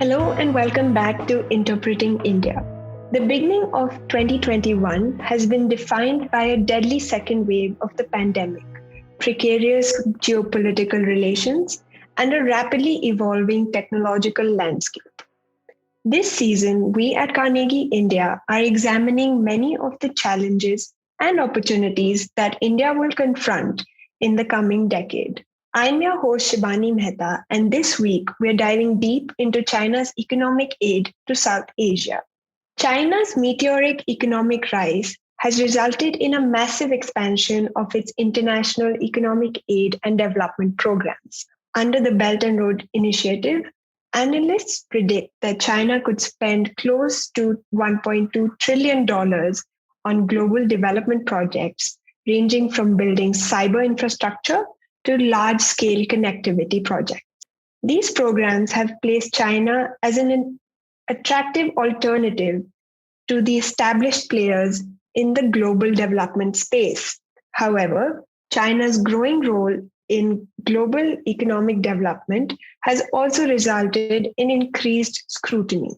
Hello and welcome back to Interpreting India. The beginning of 2021 has been defined by a deadly second wave of the pandemic, precarious geopolitical relations, and a rapidly evolving technological landscape. This season, we at Carnegie India are examining many of the challenges and opportunities that India will confront in the coming decade. I'm your host Shibani Mehta, and this week we're diving deep into China's economic aid to South Asia. China's meteoric economic rise has resulted in a massive expansion of its international economic aid and development programs. Under the Belt and Road Initiative, analysts predict that China could spend close to $1.2 trillion dollars on global development projects, ranging from building cyber infrastructure to large scale connectivity projects. These programs have placed China as an attractive alternative to the established players in the global development space. However, China's growing role in global economic development has also resulted in increased scrutiny.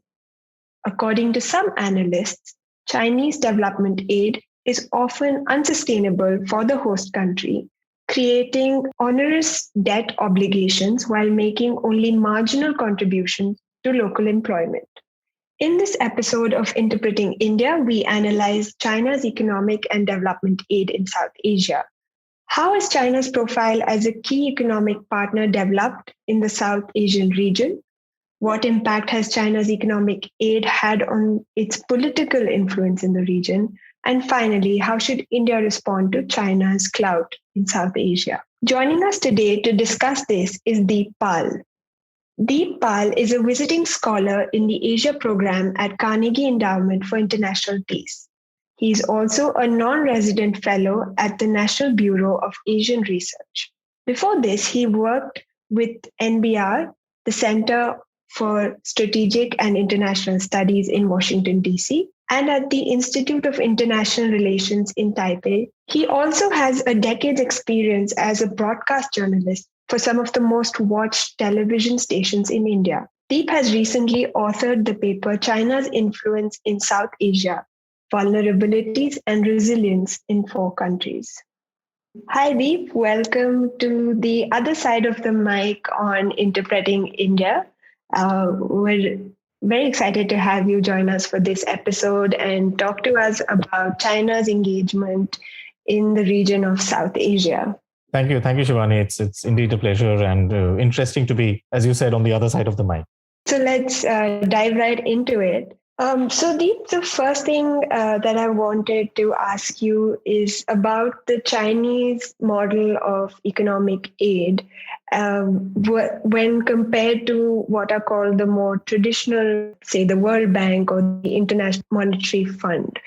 According to some analysts, Chinese development aid is often unsustainable for the host country, creating onerous debt obligations while making only marginal contributions to local employment. In this episode of Interpreting India, we analyze China's economic and development aid in South Asia. How has China's profile as a key economic partner developed in the South Asian region? What impact has China's economic aid had on its political influence in the region? And finally, how should India respond to China's clout in South Asia? Joining us today to discuss this is Deep Pal. Deep Pal is a visiting scholar in the Asia program at Carnegie Endowment for International Peace. He is also a non-resident fellow at the National Bureau of Asian Research. Before this, he worked with NBR, the Center for Strategic and International Studies in Washington, D.C., and at the Institute of International Relations in Taipei. He also has a decade's experience as a broadcast journalist for some of the most watched television stations in India. Deep has recently authored the paper China's Influence in South Asia, Vulnerabilities and Resilience in Four Countries. Hi Deep, welcome to the other side of the mic on Interpreting India. We're very excited to have you join us for this episode and talk to us about China's engagement in the region of South Asia. Thank you, Shivani. It's indeed a pleasure and interesting to be, as you said, on the other side of the mic. So let's dive right into it. So Deep, the first thing that I wanted to ask you is about the Chinese model of economic aid when compared to what are called the more traditional, say, the World Bank or the International Monetary Fund.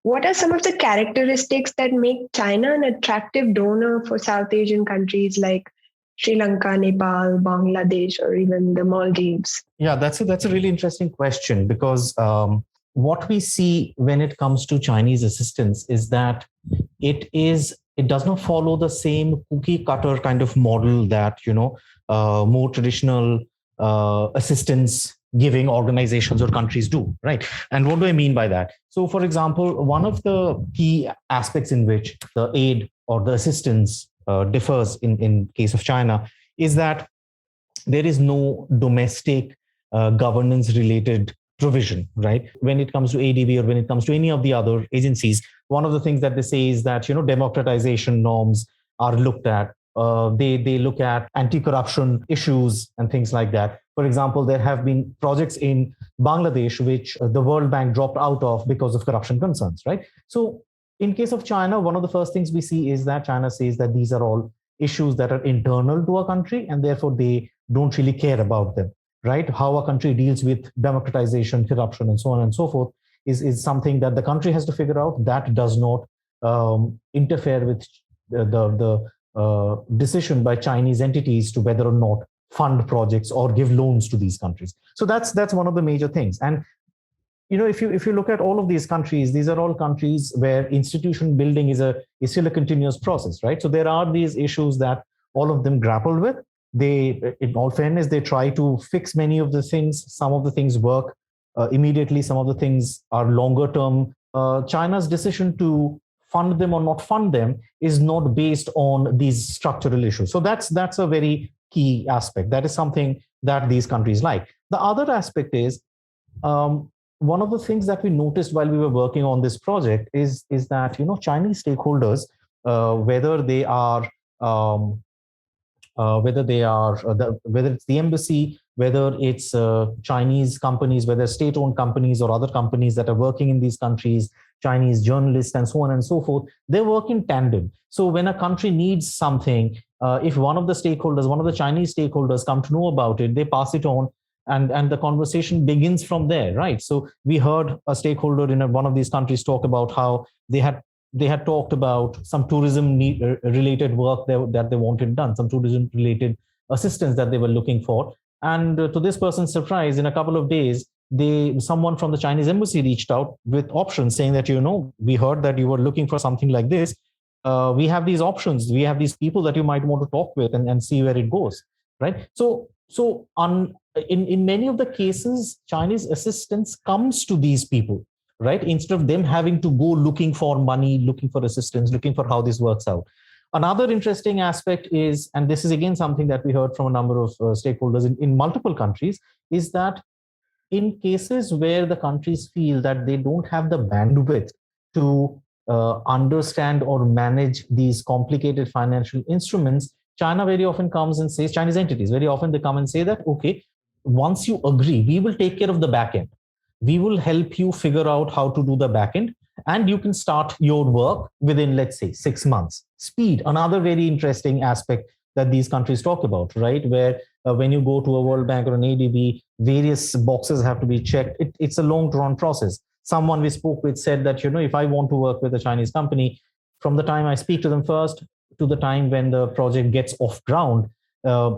What are some of the characteristics that make China an attractive donor for South Asian countries like Sri Lanka, Nepal, Bangladesh, or even the Maldives? Yeah, that's a really interesting question because what we see when it comes to Chinese assistance is that it does not follow the same cookie cutter kind of model that more traditional assistance giving organizations or countries do, right? And what do I mean by that? So, for example, one of the key aspects in which the aid or the assistance differs in case of China is that there is no domestic governance related provision, right? When it comes to ADB or when it comes to any of the other agencies, one of the things that they say is that, democratization norms are looked at. They look at anti-corruption issues and things like that. For example, there have been projects in Bangladesh which the World Bank dropped out of because of corruption concerns, right? So in case of China, one of the first things we see is that China says that these are all issues that are internal to a country and therefore they don't really care about them, right? How a country deals with democratization, corruption, and so on and so forth is something that the country has to figure out. That does not interfere with the decision by Chinese entities to whether or not fund projects or give loans to these countries. So that's one of the major things. And if you look at all of these countries, these are all countries where institution building is still a continuous process, right? So there are these issues that all of them grapple with, In all fairness, they try to fix many of the things. Some of the things work immediately. Some of the things are longer term. China's decision to fund them or not fund them is not based on these structural issues. So that's a very key aspect. That is something that these countries like. The other aspect is one of the things that we noticed while we were working on this project is that Chinese stakeholders, whether they are whether it's the embassy, whether it's Chinese companies, whether state-owned companies or other companies that are working in these countries, Chinese journalists, and so on and so forth, they work in tandem. So when a country needs something, if one of the stakeholders, one of the Chinese stakeholders come to know about it, they pass it on, and the conversation begins from there, right? So we heard a stakeholder in one of these countries talk about how they had talked about some tourism related work that they wanted done, some tourism related assistance that they were looking for. And to this person's surprise, in a couple of days, someone from the Chinese embassy reached out with options saying that, we heard that you were looking for something like this. We have these options. We have these people that you might want to talk with and see where it goes, right? In many of the cases, Chinese assistance comes to these people, right? Instead of them having to go looking for money, looking for assistance, looking for how this works out. Another interesting aspect is, and this is again something that we heard from a number of stakeholders in multiple countries, is that in cases where the countries feel that they don't have the bandwidth to understand or manage these complicated financial instruments, China very often comes and says, Chinese entities, very often they come and say that, okay, once you agree, we will take care of the back end. We will help you figure out how to do the back end, and you can start your work within, let's say, 6 months. Speed, another very interesting aspect that these countries talk about, right? Where when you go to a World Bank or an ADB, various boxes have to be checked. It's a long drawn process. Someone we spoke with said that, if I want to work with a Chinese company, from the time I speak to them first to the time when the project gets off ground,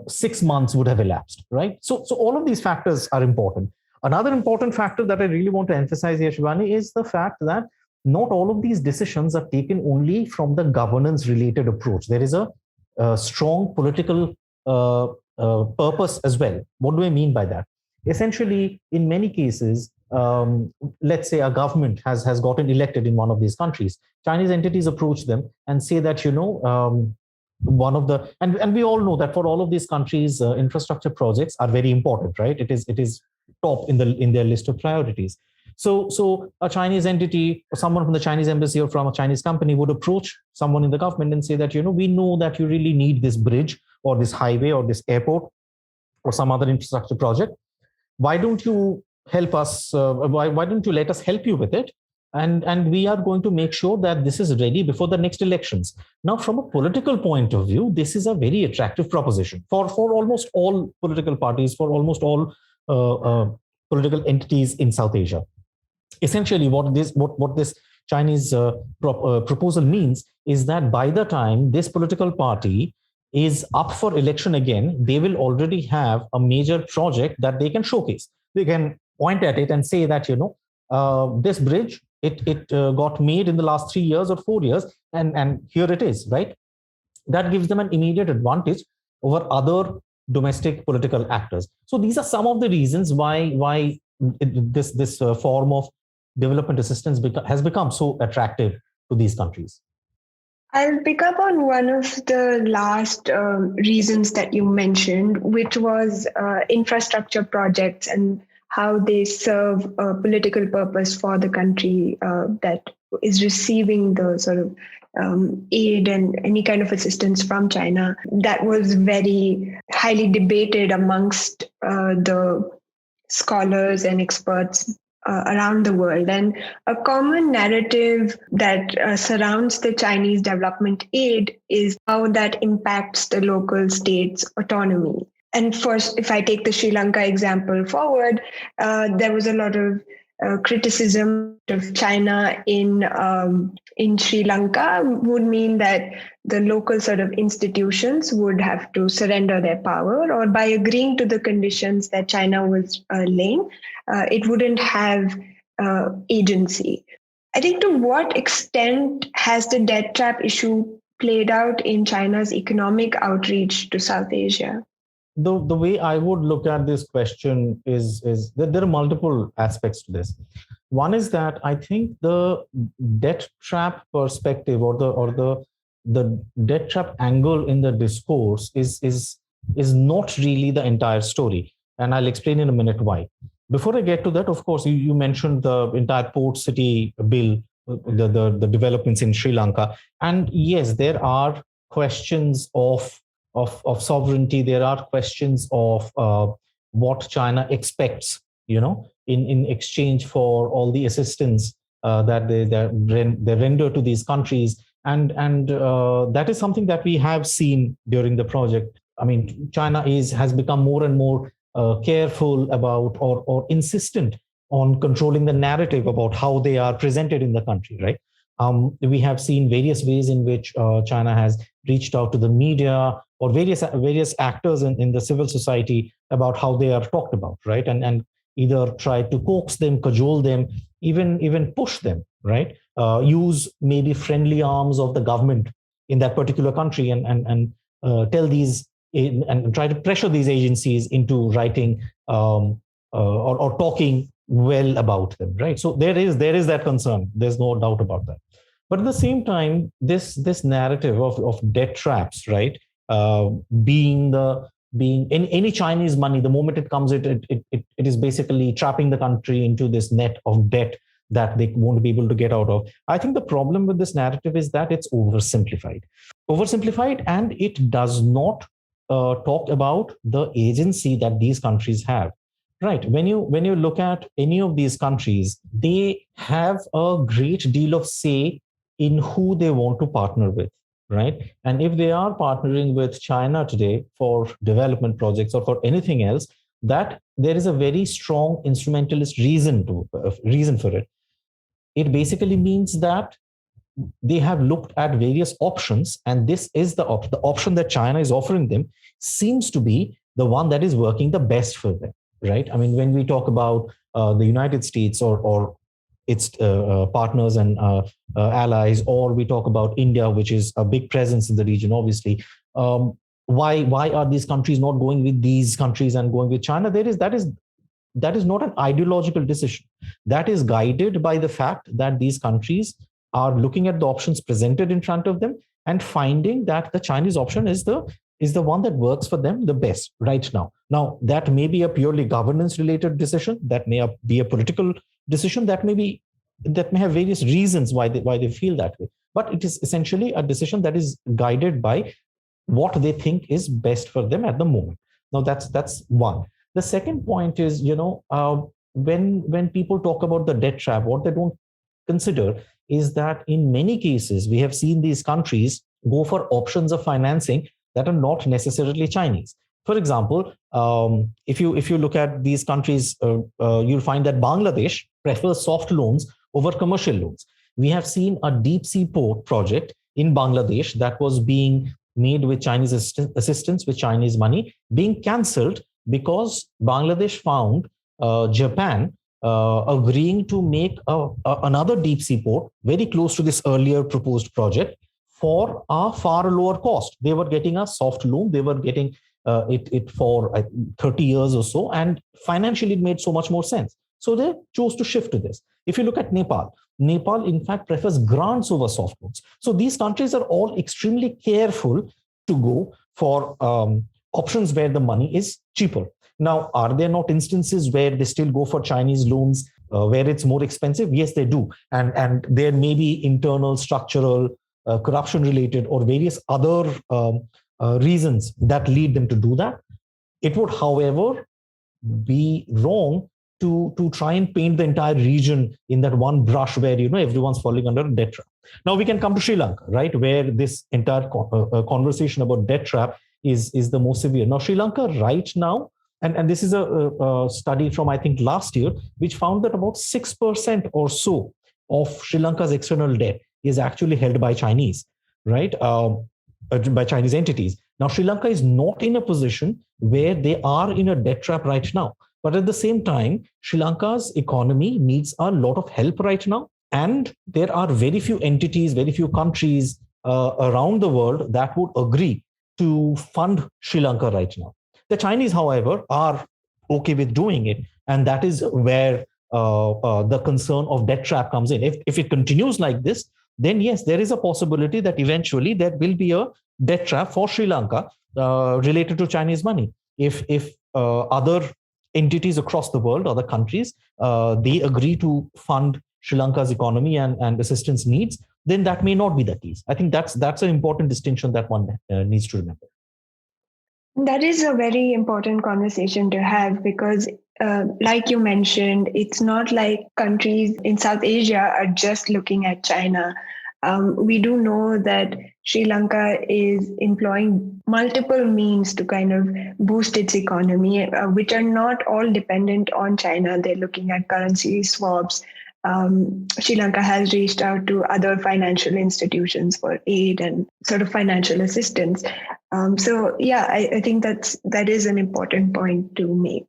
6 months would have elapsed, right? So all of these factors are important. Another important factor that I really want to emphasize here, Shibani, is the fact that not all of these decisions are taken only from the governance-related approach. There is a strong political purpose as well. What do I mean by that? Essentially, in many cases, let's say a government has gotten elected in one of these countries. Chinese entities approach them and say that, one of the and we all know that for all of these countries, infrastructure projects are very important, right? It is top in their list of priorities. So a Chinese entity or someone from the Chinese embassy or from a Chinese company would approach someone in the government and say that, we know that you really need this bridge or this highway or this airport or some other infrastructure project. Why don't you help us? Why don't you let us help you with it? And we are going to make sure that this is ready before the next elections. Now, from a political point of view, this is a very attractive proposition for almost all political parties, for almost all political entities in South Asia. Essentially, what this Chinese proposal means is that by the time this political party is up for election again, they will already have a major project that they can showcase. They can point at it and say that, this bridge, it got made in the last 3 years or 4 years, and here it is, right? That gives them an immediate advantage over other domestic political actors. So these are some of the reasons why this form of development assistance has become so attractive to these countries. I'll pick up on one of the last reasons that you mentioned, which was infrastructure projects and how they serve a political purpose for the country that is receiving the sort of aid and any kind of assistance from China. That was very highly debated amongst the scholars and experts around the world. And a common narrative that surrounds the Chinese development aid is how that impacts the local state's autonomy. And first, if I take the Sri Lanka example forward, there was a lot of criticism of China in Sri Lanka would mean that the local sort of institutions would have to surrender their power, or by agreeing to the conditions that China was laying, it wouldn't have agency. I think, to what extent has the debt trap issue played out in China's economic outreach to South Asia? the way I would look at this question is that there are multiple aspects to this. One is that I think the debt trap perspective, or the debt trap angle in the discourse is not really the entire story, and I'll explain in a minute why. Before I get to that, of course, you mentioned the entire port city bill, the developments in Sri Lanka, and yes, there are questions of sovereignty. There are questions of what China expects, in exchange for all the assistance that they render to these countries, and that is something that we have seen during the project. I mean, China has become more and more careful about, or insistent on controlling the narrative about how they are presented in the country, right? We have seen various ways in which China has reached out to the media or various actors in the civil society about how they are talked about, right? And either try to coax them, cajole them, even push them, right? Use maybe friendly arms of the government in that particular country, and tell these and try to pressure these agencies into writing or talking well about them, right? So there is that concern. There's no doubt about that. But at the same time, this narrative of debt traps, right? Being any Chinese money, the moment it comes, it is basically trapping the country into this net of debt that they won't be able to get out of. I think the problem with this narrative is that it's oversimplified, and it does not talk about the agency that these countries have. Right. When you look at any of these countries, they have a great deal of say in who they want to partner with, right? And if they are partnering with China today for development projects or for anything else, that there is a very strong instrumentalist reason for it. It basically means that they have looked at various options, and this is the option that China is offering them seems to be the one that is working the best for them, right? I mean, when we talk about the United States or its partners and allies, or we talk about India, which is a big presence in the region, obviously. Why are these countries not going with these countries and going with China? That is not an ideological decision. That is guided by the fact that these countries are looking at the options presented in front of them and finding that the Chinese option is the one that works for them the best right now. Now, that may be a purely governance related decision, that may be a political decision, that may have various reasons why they feel that way. But it is essentially a decision that is guided by what they think is best for them at the moment. Now, that's one. The second point is, when people talk about the debt trap, what they don't consider is that in many cases, we have seen these countries go for options of financing that are not necessarily Chinese. For example, if you look at these countries, you'll find that Bangladesh prefers soft loans over commercial loans. We have seen a deep sea port project in Bangladesh that was being made with Chinese assistance, with Chinese money, being cancelled because Bangladesh found Japan agreeing to make another deep sea port very close to this earlier proposed project for a far lower cost. They were getting a soft loan. They were getting it for 30 years or so. And financially, it made so much more sense. So they chose to shift to this. If you look at Nepal, in fact, prefers grants over soft loans. So these countries are all extremely careful to go for options where the money is cheaper. Now, are there not instances where they still go for Chinese loans where it's more expensive? Yes, they do. And there may be internal structural corruption related or various other reasons that lead them to do that. It would, however, be wrong to try and paint the entire region in that one brush where everyone's falling under a debt trap. Now we can come to Sri Lanka, right, where this entire conversation about debt trap is the most severe. Now Sri Lanka right now, and this is a study from I think last year, which found that about 6% or so of Sri Lanka's external debt is actually held by Chinese, right, by Chinese entities. Now Sri Lanka is not in a position where they are in a debt trap right now. But at the same time, Sri Lanka's economy needs a lot of help right now. And there are very few entities, very few countries around the world that would agree to fund Sri Lanka right now. The Chinese, however, are okay with doing it. And that is where the concern of debt trap comes in. If it continues like this, then yes, there is a possibility that eventually there will be a debt trap for Sri Lanka related to Chinese money. If other entities across the world, other countries, they agree to fund Sri Lanka's economy and assistance needs, then that may not be the case. I think that's an important distinction that one needs to remember. That is a very important conversation to have because, like you mentioned, it's not like countries in South Asia are just looking at China. We do know that Sri Lanka is employing multiple means to kind of boost its economy, which are not all dependent on China. They're looking at currency swaps. Sri Lanka has reached out to other financial institutions for aid and sort of financial assistance. So yeah, I think that is an important point to make.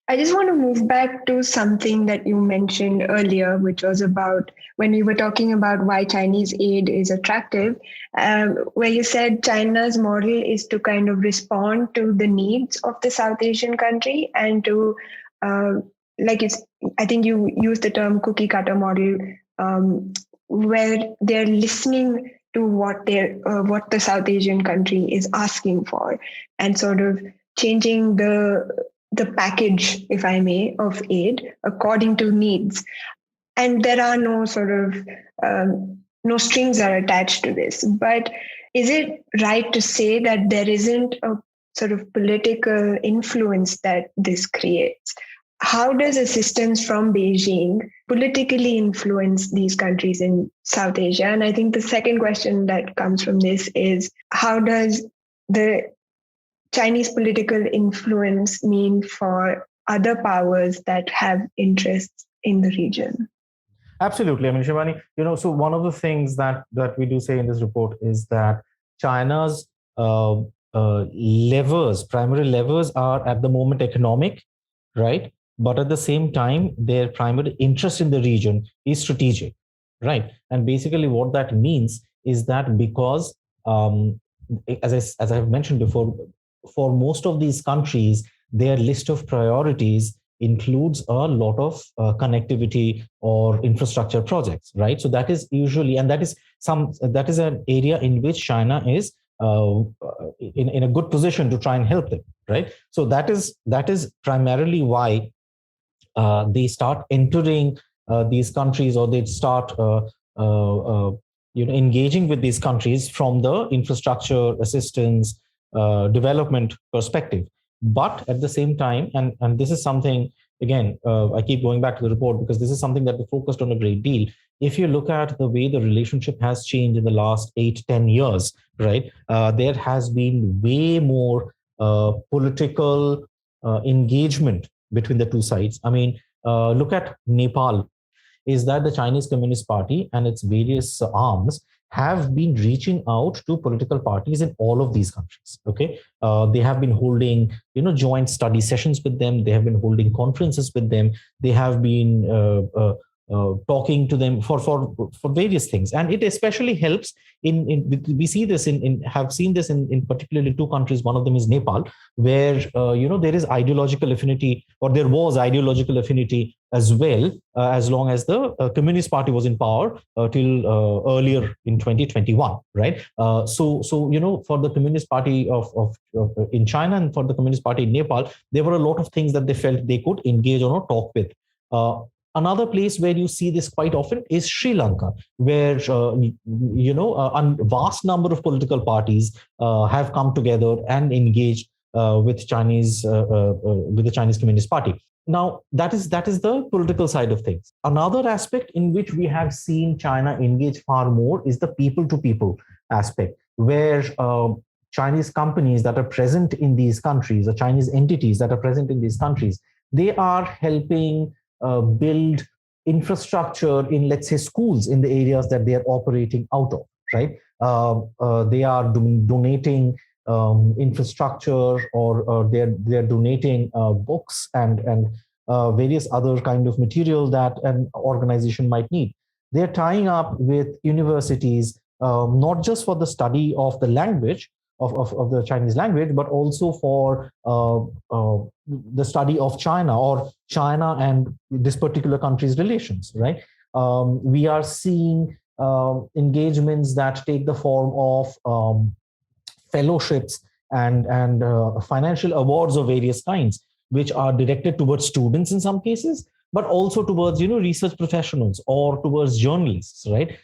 I just want to move back to something that you mentioned earlier, which was about when we were talking about why Chinese aid is attractive, where you said China's model is to kind of respond to the needs of the South Asian country and to, I think you used the term cookie cutter model, where they're listening to what the South Asian country is asking for and sort of changing the package, if I may, of aid according to needs. And there are no sort of no strings are attached to this. But is it right to say that there isn't a sort of political influence that this creates? How does assistance from Beijing politically influence these countries in South Asia? And I think the second question that comes from this is, how does the Chinese political influence mean for other powers that have interests in the region? Absolutely. I mean, Shibani, so one of the things that we do say in this report is that China's primary levers are at the moment economic, right? But at the same time, their primary interest in the region is strategic, right? And basically what that means is that because, as I have mentioned before, for most of these countries, their list of priorities includes a lot of connectivity or infrastructure projects, right? So that is usually, and that is an area in which China is in a good position to try and help them, right? So that is primarily why they start entering these countries, or they start engaging with these countries from the infrastructure assistance development perspective. But at the same time, and this is something, again, I keep going back to the report because this is something that we focused on a great deal. If you look at the way the relationship has changed in the last 8-10 years, right, there has been way more political engagement between the two sides. I mean, look at Nepal. Is that the Chinese Communist Party and its various arms have been reaching out to political parties in all of these countries. Okay, they have been holding joint study sessions with them. They have been holding conferences with them. They have been talking to them for various things, and it especially helps we see this have seen this in particularly two countries. One of them is Nepal, where there is ideological affinity, or there was ideological affinity as well, as long as the Communist Party was in power till earlier in 2021, right? So for the Communist Party of in China and for the Communist Party in Nepal, there were a lot of things that they felt they could engage on or talk with. Another place where you see this quite often is Sri Lanka, where a vast number of political parties have come together and engaged with the Chinese Communist Party. Now, that is the political side of things. Another aspect in which we have seen China engage far more is the people-to-people aspect, where Chinese companies that are present in these countries, or Chinese entities that are present in these countries, they are helping build infrastructure in, let's say, schools in the areas that they are operating out of, right? They are donating infrastructure, or they're donating books and various other kind of material that an organization might need. They're tying up with universities, not just for the study of the language, of the Chinese language, but also for the study of China or China and this particular country's relations, right? We are seeing engagements that take the form of fellowships and financial awards of various kinds, which are directed towards students in some cases, but also towards research professionals or towards journalists, right?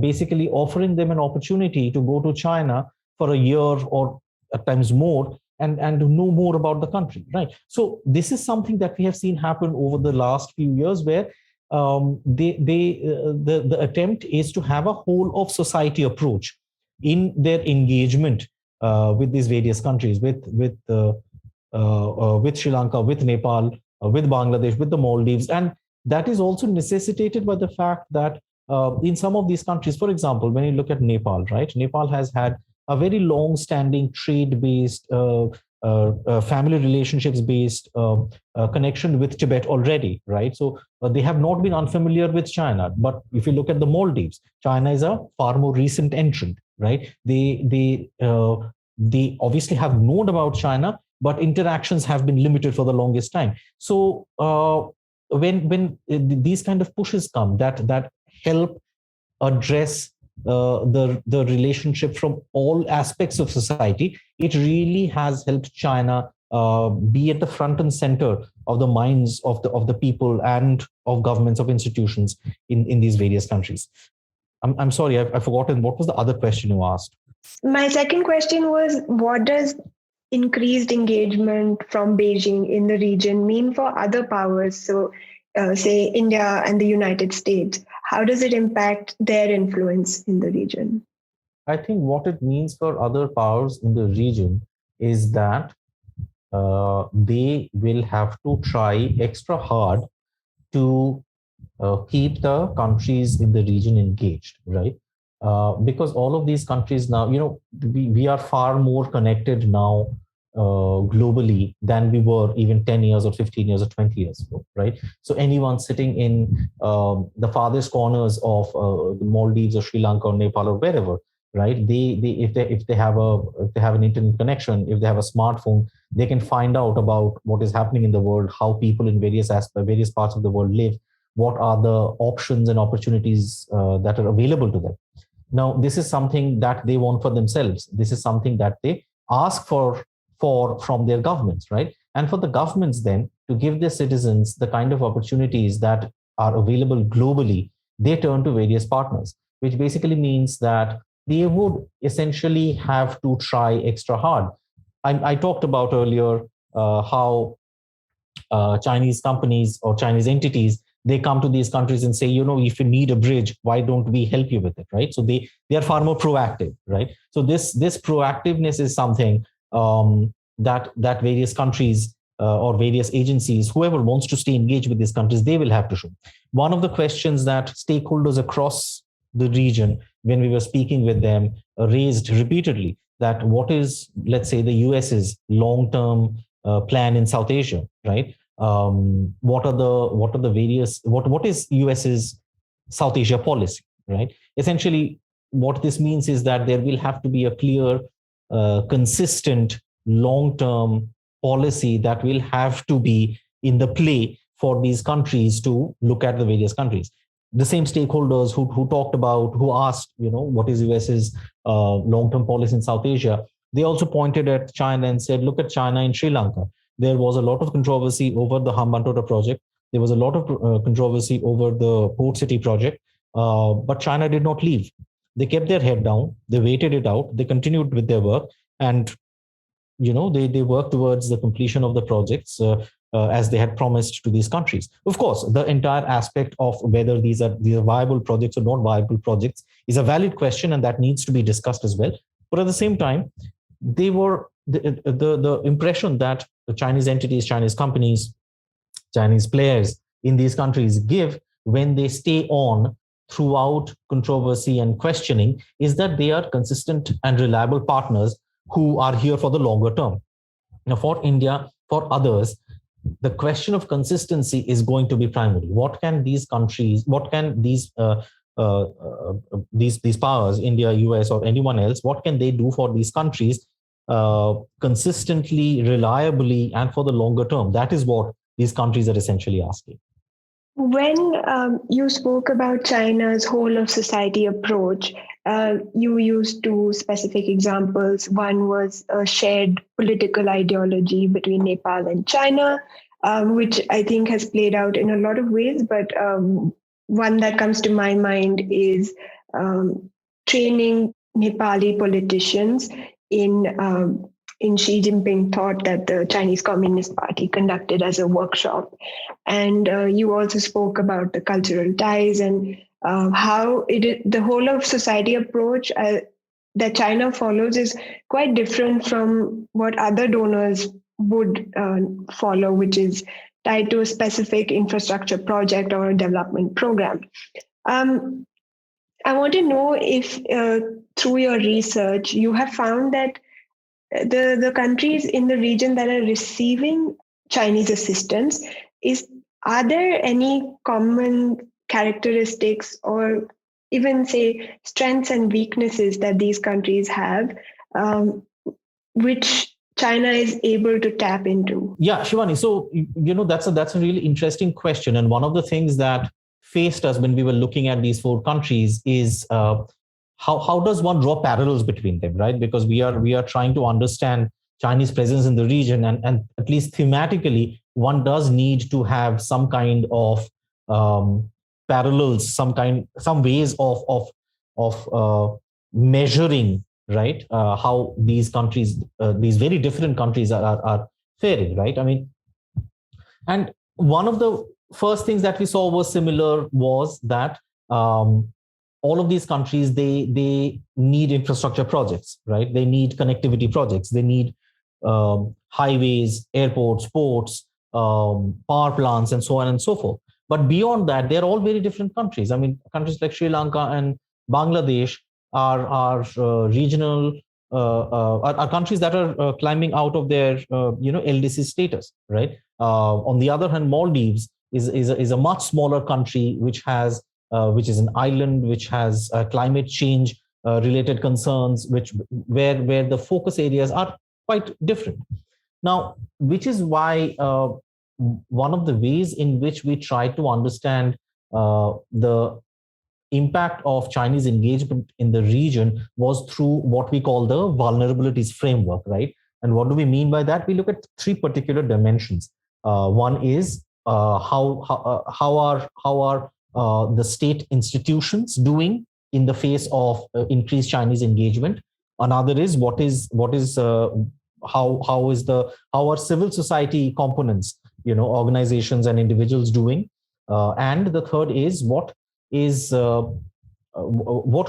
Basically offering them an opportunity to go to China for a year or at times more and to know more about the country, right? So this is something that we have seen happen over the last few years, where the attempt is to have a whole of society approach in their engagement with these various countries, with Sri Lanka, with Nepal, with Bangladesh, with the Maldives, and that is also necessitated by the fact that in some of these countries, for example, when you look at Nepal, right? Nepal has had a very long-standing trade-based, family relationships-based connection with Tibet already, right? So they have not been unfamiliar with China. But if you look at the Maldives, China is a far more recent entrant, right? They obviously have known about China, but interactions have been limited for the longest time. So when these kind of pushes come that help address the relationship from all aspects of society, it really has helped China be at the front and center of the minds of the people and of governments, of institutions in these various countries. I'm sorry, I've forgotten what was the other question you asked. My second question was, what does increased engagement from Beijing in the region mean for other powers? So, say India and the United States, how does it impact their influence in the region? I think what it means for other powers in the region is that they will have to try extra hard to keep the countries in the region engaged, right? Because all of these countries now, we are far more connected now globally than we were even 10 years or 15 years or 20 years ago, right? So anyone sitting in the farthest corners of the Maldives or Sri Lanka or Nepal or wherever, right? If they have an internet connection, if they have a smartphone, they can find out about what is happening in the world, how people in various parts of the world live, what are the options and opportunities that are available to them. Now, this is something that they want for themselves. This is something that they ask for from their governments, right? And for the governments then to give their citizens the kind of opportunities that are available globally, they turn to various partners, which basically means that they would essentially have to try extra hard. I talked about earlier how Chinese companies or Chinese entities, they come to these countries and say, if you need a bridge, why don't we help you with it, right? So they are far more proactive, right? So this proactiveness is something that various countries or various agencies, whoever wants to stay engaged with these countries, they will have to show. One of the questions that stakeholders across the region, when we were speaking with them, raised repeatedly, that what is, let's say, the US's long-term plan in South Asia, right? What is US's South Asia policy, right? Essentially, what this means is that there will have to be a clear, consistent, long-term policy that will have to be in the play for these countries to look at the various countries. The same stakeholders who asked, what is US's long-term policy in South Asia, they also pointed at China and said, look at China in Sri Lanka. There was a lot of controversy over the Hambantota project. There was a lot of controversy over the Port City project, but China did not leave. They kept their head down. They waited it out. They continued with their work, and they worked towards the completion of the projects as they had promised to these countries. Of course, the entire aspect of whether these are viable projects or not viable projects is a valid question, and that needs to be discussed as well. But at the same time, they were the impression that the Chinese entities, Chinese companies, Chinese players in these countries give when they stay on throughout controversy and questioning is that they are consistent and reliable partners who are here for the longer term. Now, for India, for others, the question of consistency is going to be primary. What can these countries, what can these powers, India, US, or anyone else, what can they do for these countries consistently, reliably, and for the longer term? That is what these countries are essentially asking. When you spoke about China's whole of society approach, you used two specific examples. One was a shared political ideology between Nepal and China, which I think has played out in a lot of ways. But one that comes to my mind is training Nepali politicians in Xi Jinping thought that the Chinese Communist Party conducted as a workshop. And you also spoke about the cultural ties and how the whole of society approach that China follows is quite different from what other donors would follow, which is tied to a specific infrastructure project or a development program. Um, I want to know if through your research you have found that the countries in the region that are receiving Chinese assistance is are there any common characteristics or even say strengths and weaknesses that these countries have, which China is able to tap into? Yeah, Shivani. So that's a really interesting question, and one of the things that faced us when we were looking at these four countries is how does one draw parallels between them, right? Because we are trying to understand Chinese presence in the region, and at least thematically, one does need to have some kind of parallels, some ways of measuring, right? How these countries, these very different countries, are faring, right? I mean, and one of the first things that we saw was similar was that all of these countries they need infrastructure projects, right? They need connectivity projects. They need highways, airports, ports, power plants, and so on and so forth. But beyond that, they're all very different countries. I mean, countries like Sri Lanka and Bangladesh are regional, are countries that are climbing out of their LDC status, right? On the other hand, Maldives is a much smaller country which is an island, which has climate change related concerns, where the focus areas are quite different. Now, which is why one of the ways in which we try to understand the impact of Chinese engagement in the region was through what we call the vulnerabilities framework, right? And what do we mean by that? We look at three particular dimensions. One is how are the state institutions doing in the face of increased Chinese engagement. Another is how are civil society components, organizations and individuals doing, and the third is what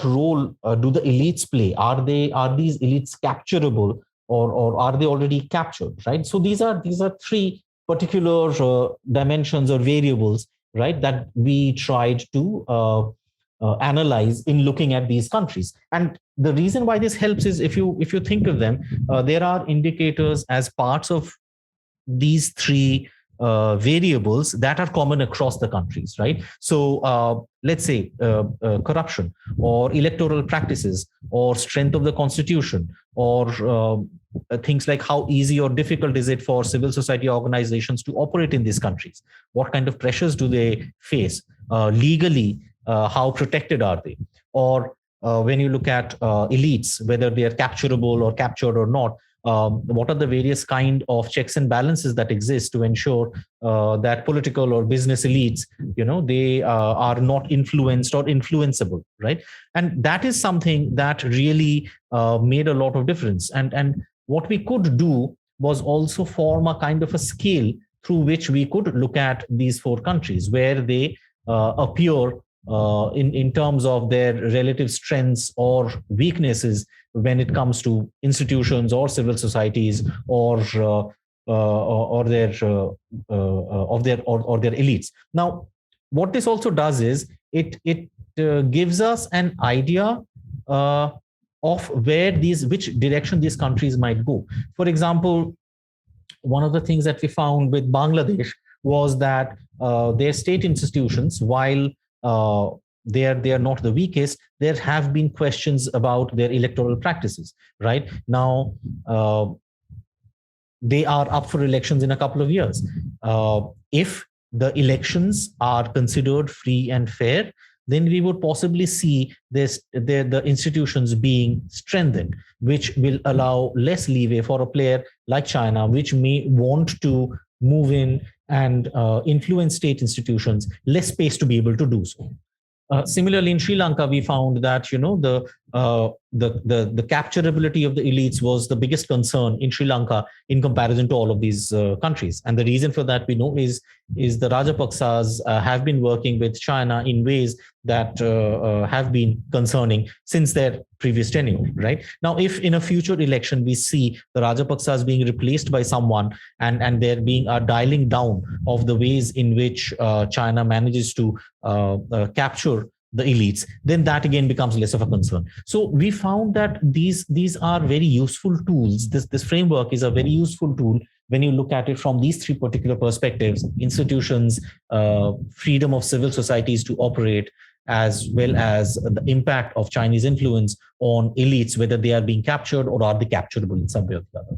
role do the elites play? Are these elites capturable, or are they already captured, right? So these are three particular dimensions or variables, right, that we tried to analyze in looking at these countries. And the reason why this helps is if you think of them, there are indicators as parts of these three variables that are common across the countries, right? So let's say corruption, or electoral practices, or strength of the constitution, or things like how easy or difficult is it for civil society organizations to operate in these countries? What kind of pressures do they face? Legally, how protected are they? Or when you look at elites, whether they are capturable or captured or not, what are the various kind of checks and balances that exist to ensure that political or business elites, they are not influenced or influenceable, right? And that is something that really made a lot of difference. And what we could do was also form a kind of a scale through which we could look at these four countries, where they appear in terms of their relative strengths or weaknesses when it comes to institutions or civil societies, or their elites. Now, what this also does is it gives us an idea of which direction these countries might go. For example, one of the things that we found with Bangladesh was that their state institutions, while they are not the weakest. There have been questions about their electoral practices. Right now, they are up for elections in a couple of years. If the elections are considered free and fair, then we would possibly see the institutions being strengthened, which will allow less leeway for a player like China, which may want to move in and influence state institutions, less space to be able to do so. Similarly, in Sri Lanka, we found that the capturability of the elites was the biggest concern in Sri Lanka in comparison to all of these countries. And the reason for that, we know, is the Rajapaksas have been working with China in ways that have been concerning since their previous tenure. Right now, if in a future election we see the Rajapaksas being replaced by someone, and there being a dialing down of the ways in which China manages to capture the elites, then that again becomes less of a concern. So we found that these are very useful tools. This framework is a very useful tool when you look at it from these three particular perspectives: institutions, freedom of civil societies to operate, as well as the impact of Chinese influence on elites, whether they are being captured or are they capturable in some way or the other.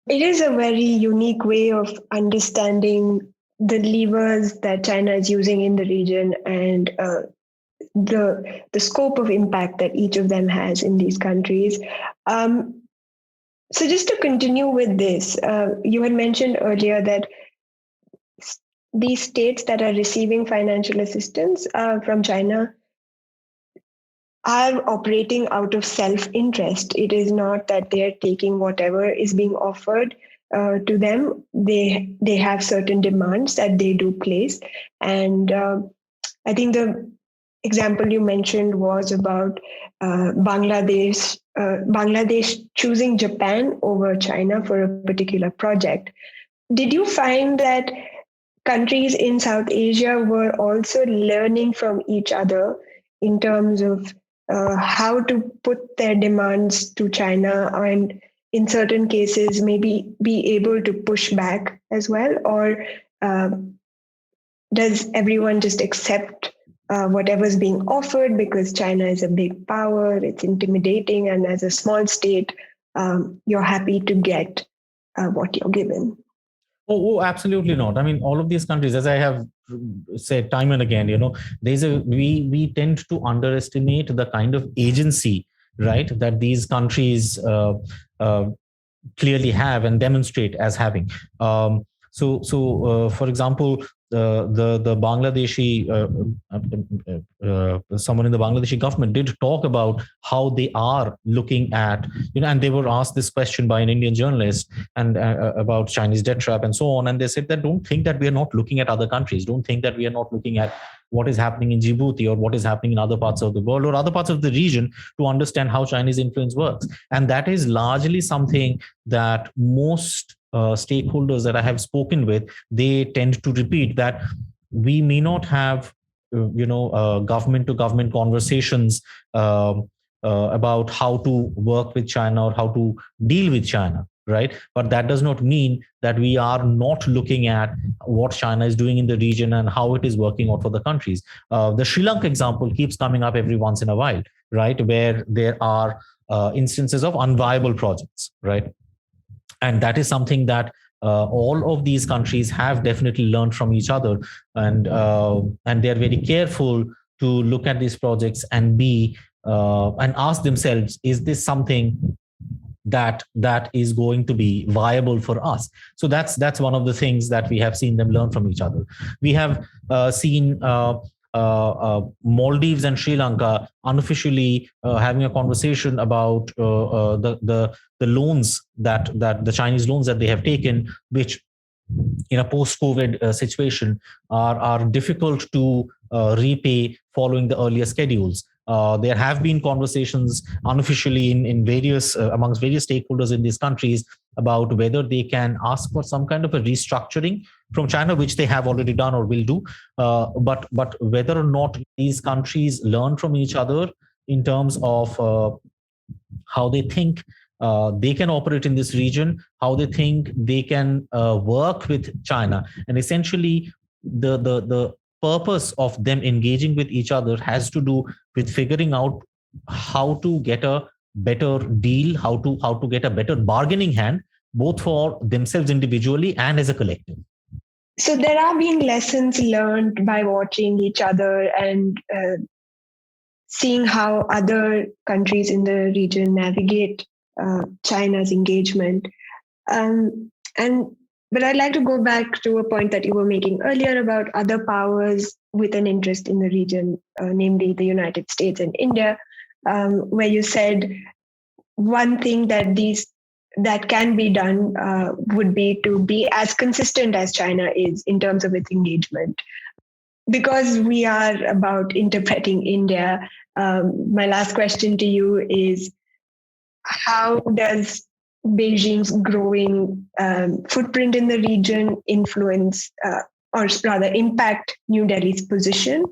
It is a very unique way of understanding the levers that China is using in the region, and the scope of impact that each of them has in these countries. So just to continue with this, you had mentioned earlier that these states that are receiving financial assistance from China are operating out of self-interest. It is not that they are taking whatever is being offered to them. They have certain demands that they do place. And I think the example you mentioned was about Bangladesh choosing Japan over China for a particular project. Did you find that countries in South Asia were also learning from each other in terms of how to put their demands to China, and in certain cases maybe be able to push back as well? Or does everyone just accept whatever's being offered because China is a big power, it's intimidating, and as a small state, you're happy to get what you're given? Oh, absolutely not. I mean, all of these countries, as I have said time and again, we tend to underestimate the kind of agency, right, that these countries clearly have and demonstrate as having. For example, the Bangladeshi someone in the Bangladeshi government did talk about how they are looking at, and they were asked this question by an Indian journalist and about Chinese debt trap and so on, and they said that don't think that we are not looking at other countries, don't think that we are not looking at what is happening in Djibouti or what is happening in other parts of the world or other parts of the region to understand how Chinese influence works. And that is largely something that most stakeholders that I have spoken with, they tend to repeat, that we may not have, government to government conversations about how to work with China or how to deal with China, right? But that does not mean that we are not looking at what China is doing in the region and how it is working out for the countries. The Sri Lanka example keeps coming up every once in a while, right? Where there are instances of unviable projects, right? And that is something that all of these countries have definitely learned from each other, and they're very careful to look at these projects and ask themselves, is this something that is going to be viable for us? So that's one of the things that we have seen them learn from each other. We have seen Maldives and Sri Lanka unofficially having a conversation about the loans that the Chinese loans that they have taken, which in a post-COVID situation are difficult to repay following the earlier schedules. There have been conversations unofficially in various amongst various stakeholders in these countries about whether they can ask for some kind of a restructuring from China, which they have already done or will do. But whether or not these countries learn from each other in terms of how they think they can operate in this region, how they think they can work with China, and essentially the purpose of them engaging with each other has to do with figuring out how to get a better deal, how to get a better bargaining hand, both for themselves individually and as a collective. So there are being lessons learned by watching each other and seeing how other countries in the region navigate China's engagement. And but I'd like to go back to a point that you were making earlier about other powers with an interest in the region, namely the United States and India, where you said one thing that can be done would be to be as consistent as China is in terms of its engagement. Because we are about interpreting India, my last question to you is, how does Beijing's growing footprint in the region influence, or rather impact, New Delhi's position?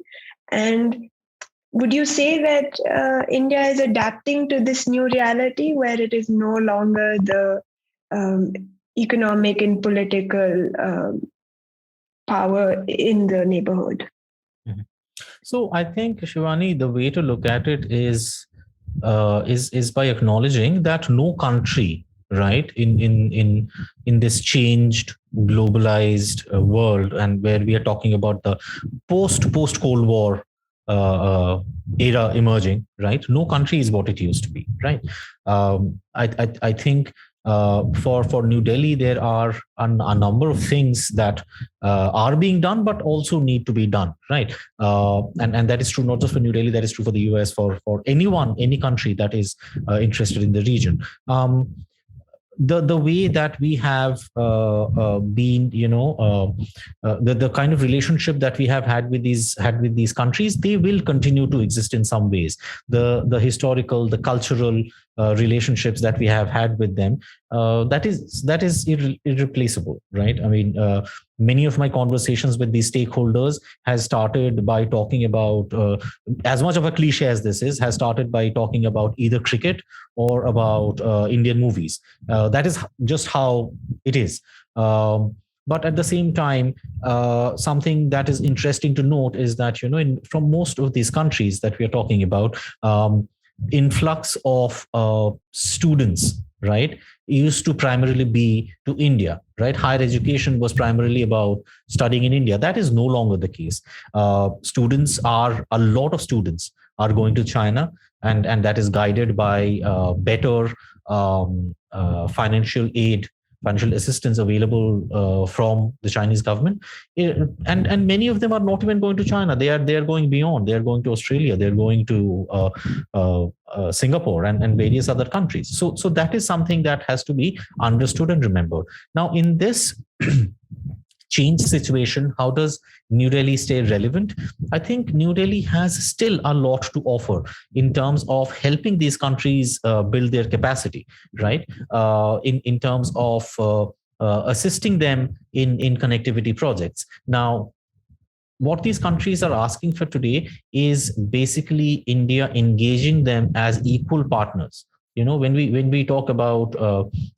And would you say that India is adapting to this new reality where it is no longer the economic and political power in the neighborhood? Mm-hmm. So I think, Shivani, the way to look at it is by acknowledging that no country, right, in this changed, globalized world, and where we are talking about the post Cold War era emerging, right? No country is what it used to be, right? I think for New Delhi, there are a number of things that are being done, but also need to be done, right? And that is true not just for New Delhi, that is true for the US, for anyone, any country that is interested in the region. The way that we have been, the kind of relationship that we have had with these countries, they will continue to exist in some ways. The historical, the cultural relationships that we have had with them, that is irreplaceable, right? I mean, many of my conversations with these stakeholders has started by talking about, as much of a cliche as this is, has started by talking about either cricket or about Indian movies. That is just how it is. But at the same time, something that is interesting to note is that, from most of these countries that we are talking about, influx of students, right, used to primarily be to India, right? Higher education was primarily about studying in India. That is no longer the case. A lot of students are going to China, and that is guided by better financial aid, financial assistance available from the Chinese government. And many of them are not even going to China. They are going beyond. They are going to Australia. They're going to Singapore and various other countries. So that is something that has to be understood and remembered. Now, in this changed situation, how does New Delhi stay relevant? I think New Delhi has still a lot to offer in terms of helping these countries build their capacity, right? In terms of assisting them in connectivity projects. Now, what these countries are asking for today is basically India engaging them as equal partners. When we talk about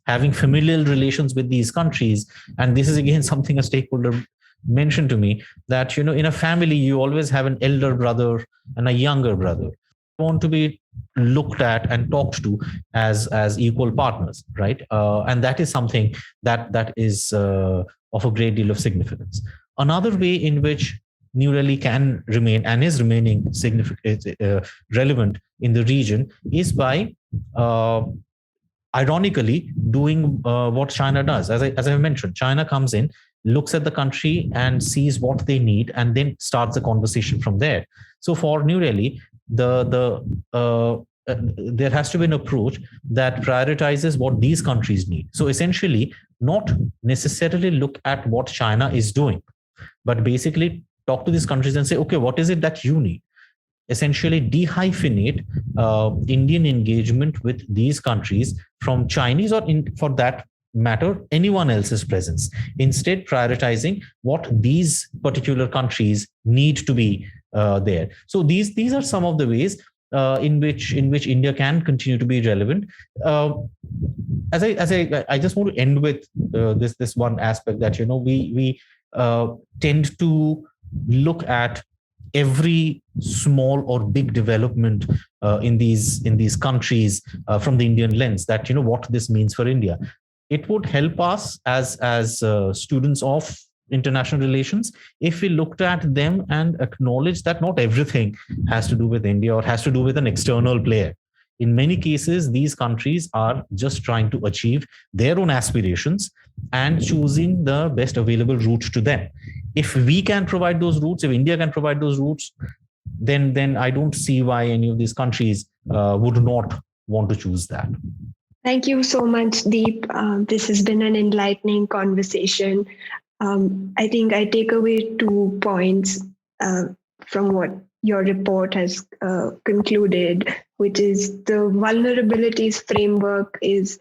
having familial relations with these countries, and this is again something a stakeholder mentioned to me, that in a family you always have an elder brother and a younger brother. You want to be looked at and talked to as equal partners, right? And that is something that is of a great deal of significance. Another way in which New Delhi can remain and is remaining significant, relevant in the region is by ironically doing what China does. As I mentioned, China comes in, looks at the country and sees what they need, and then starts the conversation from there. So for New Delhi, there has to be an approach that prioritizes what these countries need. So essentially, not necessarily look at what China is doing, but basically talk to these countries and say, okay, what is it that you need? Essentially dehyphenate Indian engagement with these countries from Chinese, or for that matter, anyone else's presence. Instead, prioritizing what these particular countries need to be there. So these are some of the ways in which India can continue to be relevant. As I just want to end with this one aspect that we tend to look at every small or big development in these countries from the Indian lens, that what this means for India. It would help us as students of international relations if we looked at them and acknowledged that not everything has to do with India or has to do with an external player. In many cases, these countries are just trying to achieve their own aspirations and choosing the best available route to them. If we can provide those routes, if India can provide those routes, then I don't see why any of these countries would not want to choose that. Thank you so much, Deep. This has been an enlightening conversation. I think I take away 2 points from what your report has concluded, which is the vulnerabilities framework is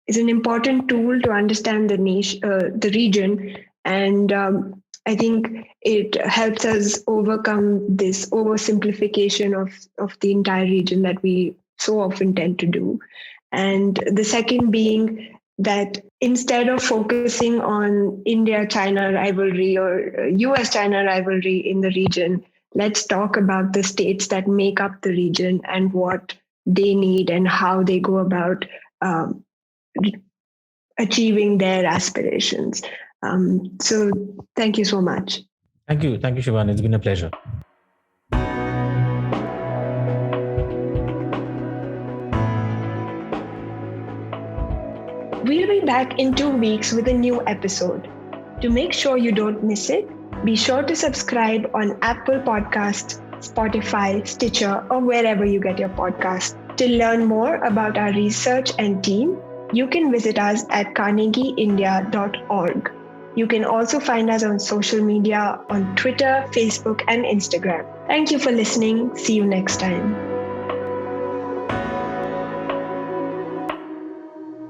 an important tool to understand the region, and I think it helps us overcome this oversimplification of the entire region that we so often tend to do. And the second being that instead of focusing on India-China rivalry or US-China rivalry in the region, let's talk about the states that make up the region and what they need and how they go about achieving their aspirations. So thank you so much. Thank you, Shibani. It's been a pleasure. We'll be back in 2 weeks with a new episode. To make sure you don't miss it, be sure to subscribe on Apple Podcasts, Spotify, Stitcher, or wherever you get your podcasts. To learn more about our research and team, you can visit us at carnegieindia.org. You can also find us on social media on Twitter, Facebook, and Instagram. Thank you for listening. See you next time.